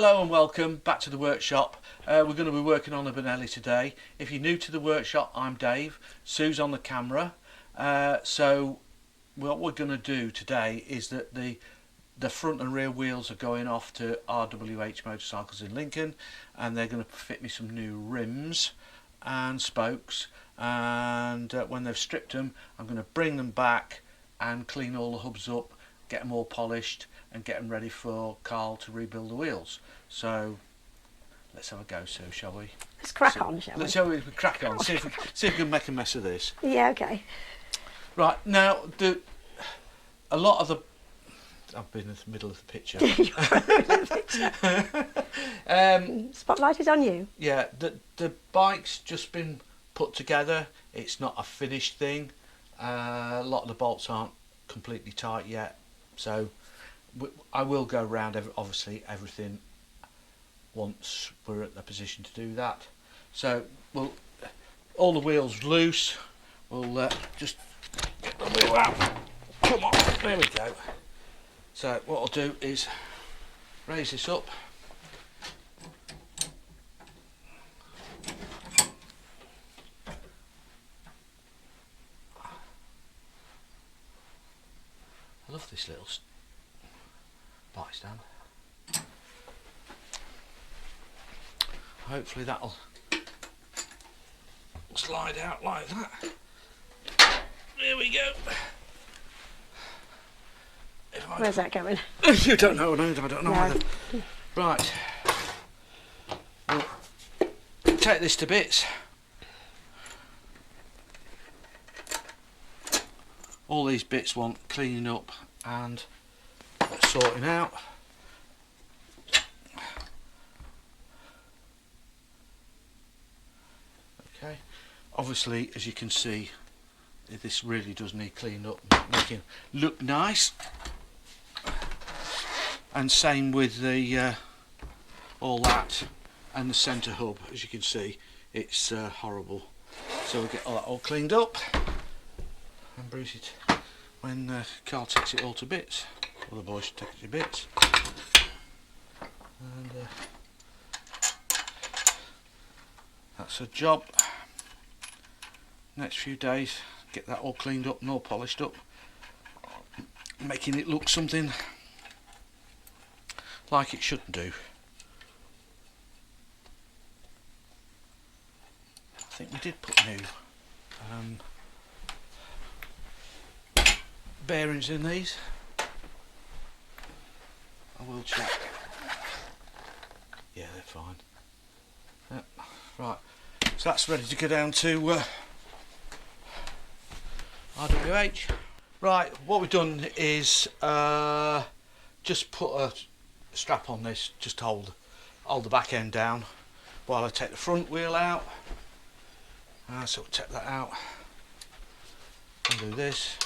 Hello and welcome back to the workshop. We're going to be working on a Benelli today. If you're new to the workshop, I'm Dave. Sue's on the camera. So what we're going to do today is that the front and rear wheels are going off to RWH Motorcycles in Lincoln, and they're going to fit me some new rims and spokes, and when they've stripped them, I'm going to bring them back and clean all the hubs up, get them all polished and get them ready for Karl to rebuild the wheels. So let's have a go, Sue, shall we? Let's crack on, shall we? Shall we crack on? See if we can make a mess of this. Yeah, okay. Right, now a lot of the... I've been in the middle of the picture. Spotlight is on you. Yeah, the bike's just been put together. It's not a finished thing. A lot of the bolts aren't completely tight yet, so I will go around obviously everything once we're at the position to do that. So all the wheels loose. We'll just get the wheel out. Come on, there we go. So what I'll do is raise this up. I love this little bike stand. Hopefully that'll slide out like that. There we go. Where's that going? You don't know, no, I don't know No. either. Right. We'll take this to bits. All these bits want cleaning up and sorting out. Okay. Obviously, as you can see, this really does need cleaning up, making it look nice. And same with the all that and the centre hub. As you can see, it's horrible. So we'll get all that all cleaned up and bruise it when Karl takes it all to bits. All the boys should take it to bits. And that's a job. Next few days, get that all cleaned up and all polished up, making it look something like it should do. I think we did put new bearings in these. I will check. Yeah, they're fine. Yep. Right, so that's ready to go down to RWH. Right, what we've done is just put a strap on this, just to hold the back end down while I take the front wheel out. So we'll take that out and do this.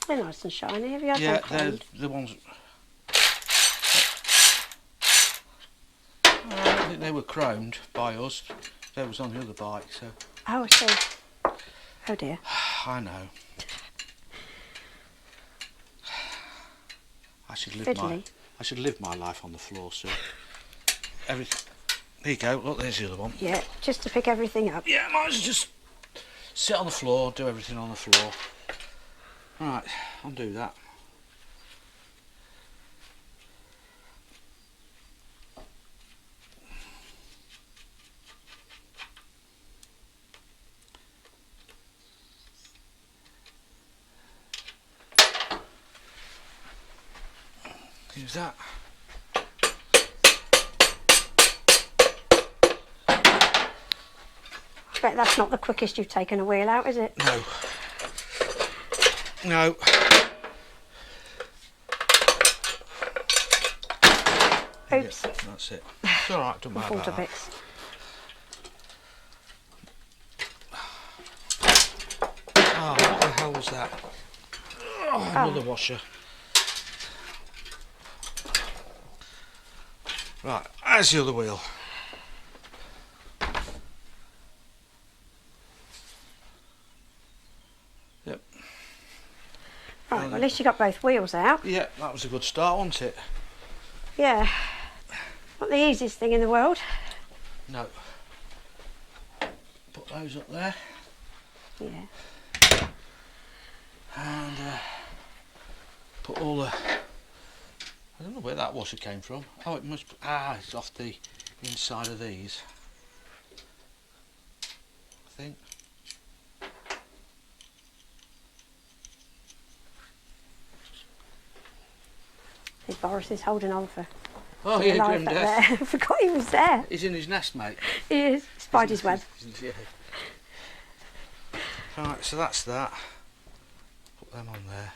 They're nice and shiny. Have you had Yeah, them they're cleaned? the ones. I don't think they were chromed by us. They was on the other bike, so. Oh, I see. Oh dear. I know. I should live my life on the floor, so everything. There you go. Look, there's the other one. Yeah, just to pick everything up. Yeah, might as well just sit on the floor, do everything on the floor. Right, undo that. Use that. I bet that's not the quickest you've taken a wheel out, is it? No. No. Oops. Yeah, that's it. It's alright, don't matter Fall about to that. bits. Oh, what the hell was that? Oh, another washer. Right, as the other wheel. Yep. Right, well, at least you got both wheels out. Yeah, that was a good start, wasn't it? Yeah. Not the easiest thing in the world. No. Put those up there. Yeah. And put all the... I don't know where that washer came from. Oh, it must... it's off the inside of these. I think. See, Boris is holding on for Oh, dear yeah, life grim up death. there. I forgot he was there. He's in his nest, mate. He is. Spider's web. Yeah. Right, so that's that. Put them on there.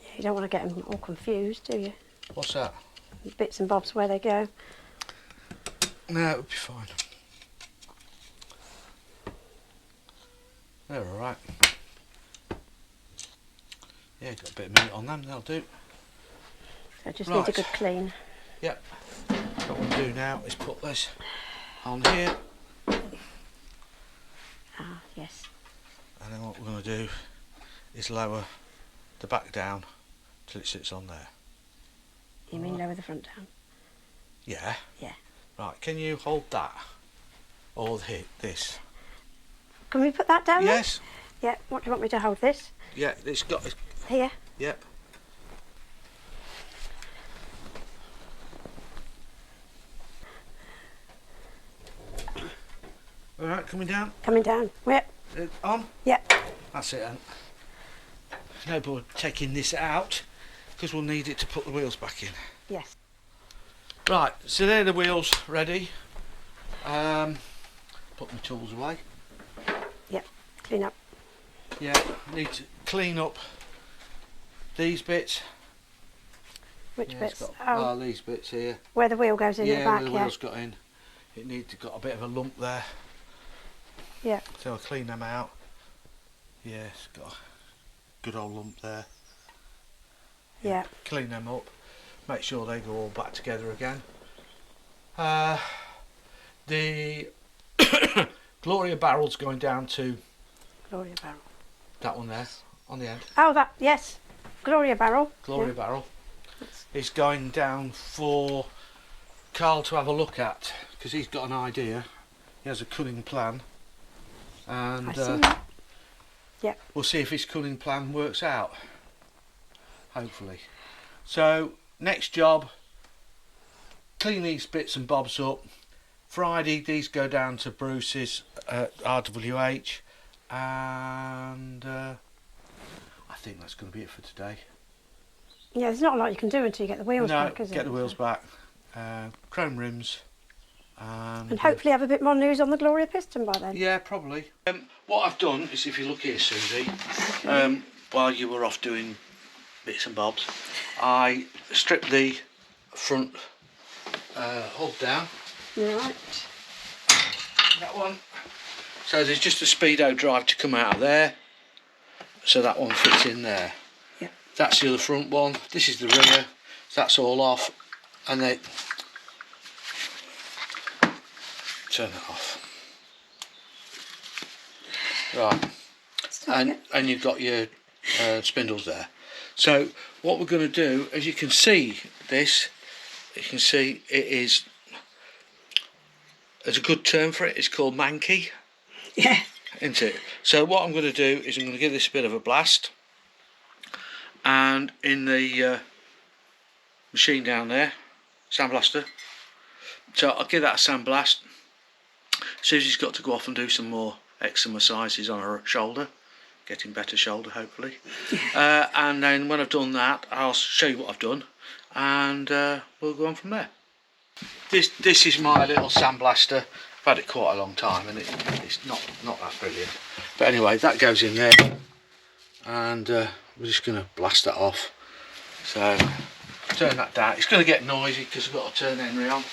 Yeah, you don't want to get them all confused, do you? What's that? Bits and bobs where they go. No, it'll be fine. They're alright. Yeah, got a bit of meat on them, they'll do. So just Right. need a good clean. Yep. What we'll do now is put this on here, Ah, yes. and then what we're going to do is lower the back down till it sits on there. You mean lower the front down? Yeah? Yeah. Right, can you hold that? Or hit this? Can we put that down there? Yes. Yeah. What do you want me to hold this? Yeah, it's got... Here. Yep. Alright, coming down. Coming down. Yep. On. Yep. That's it then. No point taking this out because we'll need it to put the wheels back in. Yes. Right, so they're the wheels ready. Put my tools away. Yep. Clean up. Yeah, need to clean up these bits. Which Yeah, bits? it's got, Oh, these bits here. where the wheel goes in Yeah, the back. where the Yeah. wheels got in. It needs to got a bit of a lump there. Yeah. So I'll clean them out. Yeah, it's got a good old lump there. Yeah. Clean them up. Make sure they go all back together again. The Gloria barrel's going down to Gloria barrel. that one there on the end. Oh, that. Yes. Gloria barrel. Gloria Yeah. barrel is going down for Karl to have a look at because he's got an idea. He has a cunning plan, and I see that. Yep. we'll see if his cunning plan works out. Hopefully. So next job, clean these bits and bobs up. Friday these go down to Bruce's at RWH, and I think that's going to be it for today. Yeah. There's not a lot you can do until you get the wheels No, back, is get it? the wheels back, chrome rims, And hopefully have a bit more news on the Gloria piston by then. yeah, probably. What I've done is, if you look here, Susie, while you were off doing bits and bobs, I stripped the front hub down. Right. That one. So there's just a speedo drive to come out of there. So that one fits in there. Yeah. That's the other front one. This is the rear. So that's all off. And they turn it off. Right. And you've got your spindles there. So what we're going to do, as you can see this, you can see it is, there's a good term for it, it's called manky. Yeah. Isn't it? So what I'm going to do is I'm going to give this a bit of a blast, and in the machine down there, sandblaster, so I'll give that a sandblast. Susie's got to go off and do some more exercises on her shoulder, getting better shoulder hopefully. And then when I've done that, I'll show you what I've done, and we'll go on from there. This is my little sandblaster. I've had it quite a long time, and it's not that brilliant. But anyway, that goes in there, and we're just going to blast that off. So turn that down. It's going to get noisy because I've got to turn Henry on.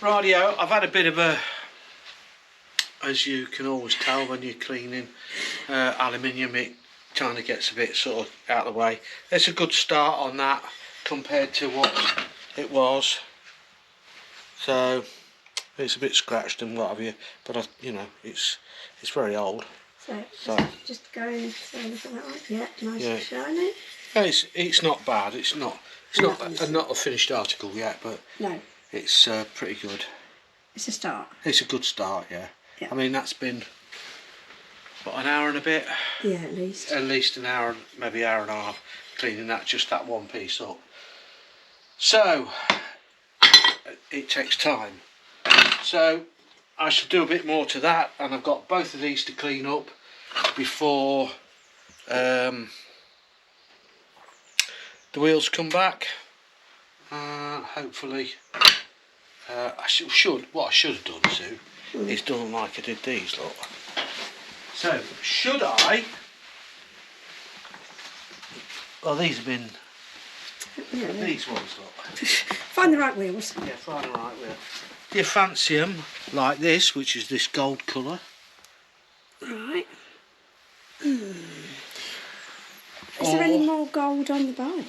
Radio, I've had a bit of a as you can always tell when you're cleaning aluminium, it kind of gets a bit sort of out of the way. It's a good start on that compared to what it was. So it's a bit scratched and what have you, but you know, it's very old. So just going so look at that one. Yeah, nice and shiny. It's not bad. It's not a finished article yet, but no, it's pretty good. It's a start. It's a good start, yeah. Yeah. I mean, that's been what, an hour and a bit. Yeah, at least. At least an hour, maybe hour and a half, cleaning that one piece up. So it takes time. So I should do a bit more to that, and I've got both of these to clean up before the wheels come back. Hopefully, what I should have done, Sue, is done like I did these, look. So should I? Well, these have been these ones, look. Find the right wheels. Yeah, find the right wheel. Do you fancy them like this, which is this gold colour? Right. Is there any more gold on the bike?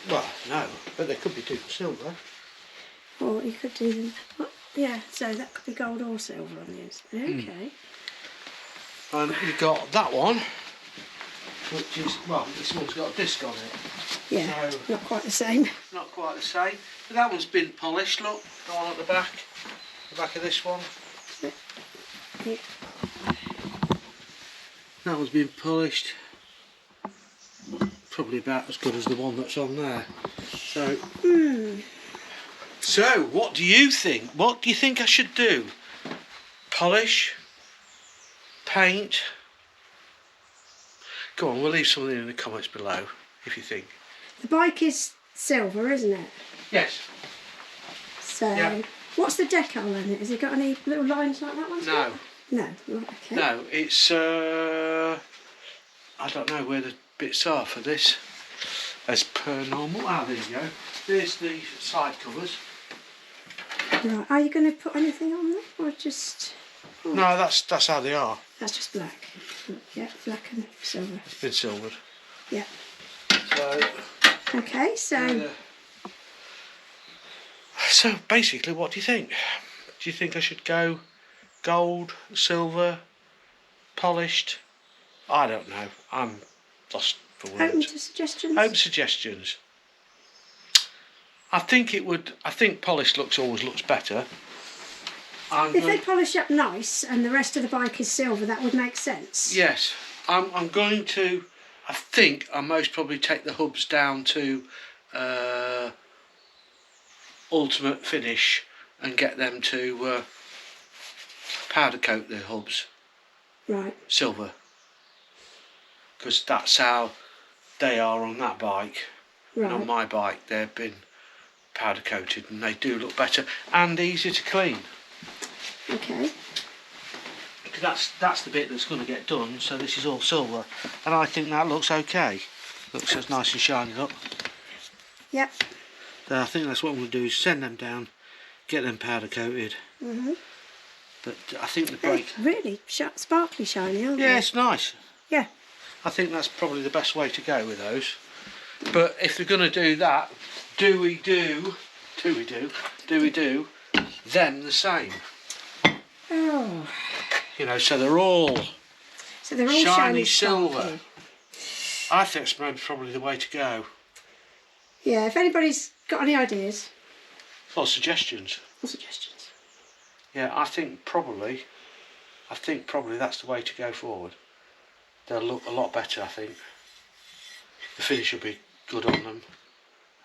Well, no, but they could be doing silver. Or you could do them. What? Yeah, so that could be gold or silver on these. Okay. And you've got that one, which is, well, this one's got a disc on it. Yeah, so not quite the same. Not quite the same. But that one's been polished, look, the one at the back of this one. Yeah. That one's been polished. Probably about as good as the one that's on there. So, so what do you think? What do you think I should do? Polish? Paint? Go on, we'll leave something in the comments below if you think. The bike is silver, isn't it? Yes. So, yeah. What's the decal on it? Has it got any little lines like that one? No. No, right, okay. No, it's, I don't know where the bits are for this, as per normal. Ah, there you go. There's the side covers. Right, are you going to put anything on them, or just... Oh. No, that's how they are. That's just black. Yeah, black and silver. It's been silvered. Yeah. So... Okay, so... So basically, what do you think? Do you think I should go gold, silver, polished? I don't know. I'm lost for words. Open to suggestions? Open suggestions. I think polished always looks better. If they polish up nice and the rest of the bike is silver, that would make sense. Yes. I'm going to, I think I most probably take the hubs down to ultimate finish and get them to powder coat the hubs. Right. Silver. Because that's how they are on that bike. Right. And on my bike they've been powder coated and they do look better and easier to clean. Okay. That's the bit that's going to get done, so this is all silver and I think that looks okay. Looks as nice and shiny, look. Yep. So I think that's what I'm going to do, is send them down, get them powder coated. But I think the brake... Really sparkly shiny, aren't they? Yeah, it's nice. Yeah. I think that's probably the best way to go with those. But if they're going to do that, do we do them the same? Oh. You know, so they're all shiny silver. sparkly. I think it's probably the way to go. Yeah, if anybody's got any ideas Or suggestions. or suggestions. Yeah, I think probably that's the way to go forward. They'll look a lot better, I think. The finish will be good on them.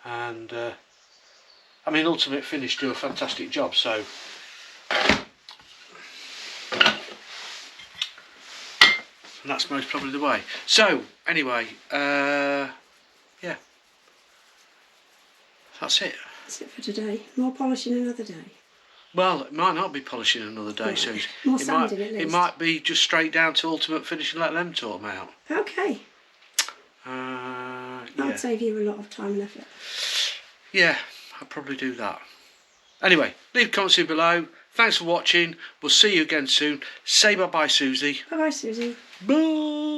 And, I mean, Ultimate Finish do a fantastic job, so... And that's most probably the way. So, anyway, yeah. That's it. That's it for today. More polishing another day. Well, it might not be polishing another day, Right. Suze. More sanding at least. It might be just straight down to Ultimate Finish and let them sort them out. Okay. Yeah. That'd save you a lot of time and effort. Yeah, I'll probably do that. Anyway, leave comments below. Thanks for watching. We'll see you again soon. Say bye-bye, Susie. Bye, Susie. Bye.